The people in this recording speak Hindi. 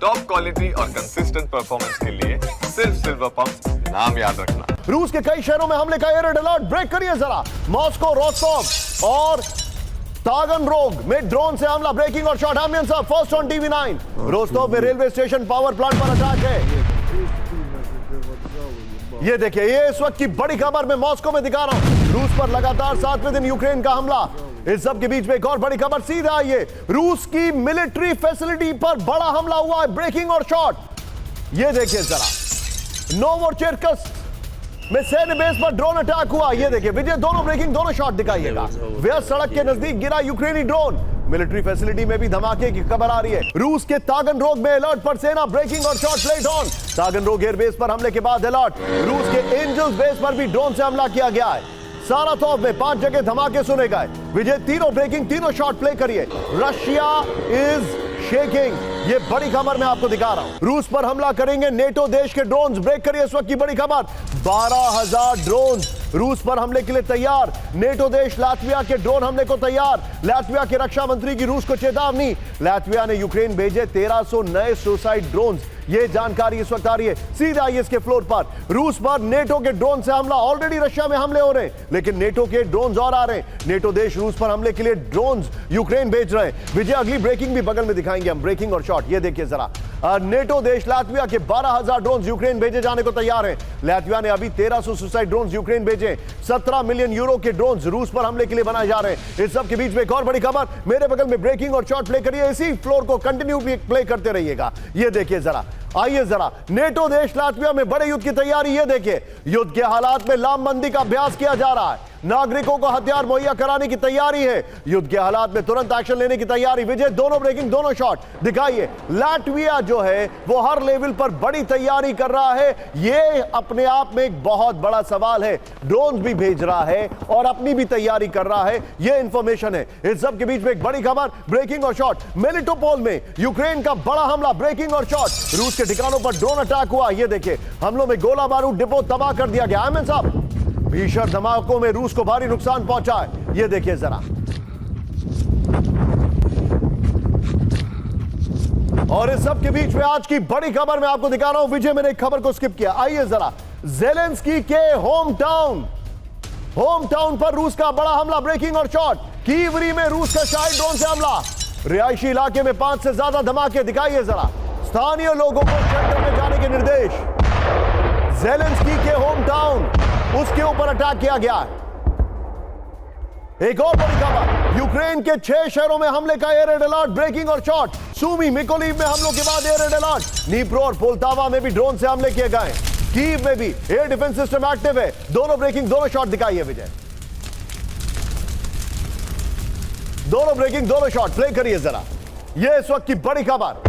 टॉप क्वालिटी और कंसिस्टेंट परफॉर्मेंस के लिए सिर्फ सिल्वर पंप नाम याद रखना। रूस के कई शहरों में हमले का एयर अलर्ट। ब्रेक करिए जरा। मॉस्को, रोस्टोव और तागनरोग में ड्रोन से हमला। ब्रेकिंग और शॉट। आमियन साहब फर्स्ट ऑन टीवी9। रोस्टोव में रेलवे स्टेशन पावर प्लांट पर अटैक है। ये देखिए, ये इस वक्त की बड़ी खबर मैं मॉस्को में दिखा रहा हूं। रूस पर लगातार 7वें दिन यूक्रेन का हमला। इस सब के बीच में एक और बड़ी खबर सीधा आइए। रूस की मिलिट्री फैसिलिटी पर बड़ा हमला हुआ है। ब्रेकिंग और शॉट। ये देखिए जरा। नोवोचेरकस में सैन्य बेस पर ड्रोन अटैक हुआ। ये देखिए विजय, दोनों ब्रेकिंग, दोनों शॉट दिखाइएगा। व्यस्त सड़क के नजदीक गिरा यूक्रेनी ड्रोन। मिलिट्री फैसिलिटी में भी धमाके की खबर आ रही है। रूस के तागनरोग में अलर्ट पर सेना। ब्रेकिंग और शॉट प्लेट ऑन। तागनरोग एयरबेस पर हमले के बाद अलर्ट। रूस के एंजल्स बेस पर भी ड्रोन से हमला किया गया है। सारातोव में 5 जगह धमाके सुने गए। विजय, तीनों ब्रेकिंग, तीनों शॉट प्ले करिए। Russia is shaking. ये बड़ी खबर मैं आपको दिखा रहा हूं। रूस पर हमला करेंगे नेटो देश के ड्रोन्स। ब्रेक करिए इस वक्त की बड़ी खबर। 12,000 ड्रोन रूस पर हमले के लिए तैयार। नेटो देश लातविया के ड्रोन हमले को तैयार। लातविया के रक्षा मंत्री की रूस को चेतावनी। लातविया ने यूक्रेन भेजे 1300 नए सुसाइड ड्रोन। ये जानकारी इस वक्त आ रही है। सीधा आइए इसके फ्लोर पर। रूस पर नेटो के ड्रोन से हमला। ऑलरेडी रशिया में हमले हो रहे हैं, लेकिन नेटो के ड्रोन और आ रहे हैं। नेटो देश रूस पर हमले के लिए ड्रोन यूक्रेन भेज रहे हैं। विजय, अगली ब्रेकिंग भी बगल में दिखाएंगे हम। ब्रेकिंग और शॉट ये देखिए जरा। नेटो देश लातविया के 12,000 ड्रोन यूक्रेन भेजे जाने को तैयार है। लातविया ने अभी 1300 सुसाइड ड्रोन यूक्रेन भेजे। 17 मिलियन यूरो के ड्रोन रूस पर हमले के लिए बनाए जा रहे हैं। इस सब के बीच में एक और बड़ी खबर। मेरे बगल में ब्रेकिंग और शॉट प्ले करिए। इसी फ्लोर को कंटिन्यू प्ले करते रहिएगा। ये देखिए जरा। आइए जरा। नेटो देश लातविया में बड़े युद्ध की तैयारी। ये देखिए, युद्ध के हालात में लामबंदी का अभ्यास किया जा रहा है। नागरिकों को हथियार मुहैया कराने की तैयारी है। युद्ध के हालात में तुरंत एक्शन लेने की तैयारी। विजय, दोनों ब्रेकिंग, दोनों शॉट दिखाइए। लातविया जो है वो हर लेवल पर बड़ी तैयारी कर रहा है। ये अपने आप में एक बहुत बड़ा सवाल है। ड्रोन भी भेज रहा है और अपनी भी तैयारी कर रहा है। ये इंफॉर्मेशन है। इस सब के बीच में एक बड़ी खबर। ब्रेकिंग और शॉट। मेलिटोपोल में यूक्रेन का बड़ा हमला। ब्रेकिंग और शॉट। रूस के ठिकानों पर ड्रोन अटैक हुआ। ये देखिए, हमलों में गोला बारूद डिपो तबाह कर दिया गया। आमिर साहब, भीषण धमाकों में रूस को भारी नुकसान पहुंचा है। ये देखिए जरा। और इस सब के बीच में आज की बड़ी खबर मैं आपको दिखा रहा हूं। विजय, मैंने एक खबर को स्किप किया। आइए जरा। ज़ेलेंस्की के होम टाउन पर रूस का बड़ा हमला। ब्रेकिंग और शॉट। कीवरी में रूस का शाही ड्रोन से हमला। रिहायशी इलाके में 5 से ज्यादा धमाके। दिखाइए जरा। स्थानीय लोगों को शेल्टर में जाने के निर्देश। ज़ेलेंस्की के होम टाउन, उसके ऊपर अटैक किया गया है। एक और बड़ी खबर। यूक्रेन के 6 शहरों में हमले का एयर अलर्ट। ब्रेकिंग और शॉट। सूमी, मिकोलीव में हमलों के बाद एयर अलर्ट। नीप्रो और पोल्टावा में भी ड्रोन से हमले किए गए। कीव में भी एयर डिफेंस सिस्टम एक्टिव है। दोनों ब्रेकिंग, दोनों शॉट दिखाइए विजय। दोनों ब्रेकिंग, दोनों शॉट प्ले करिए जरा। यह इस वक्त की बड़ी खबर।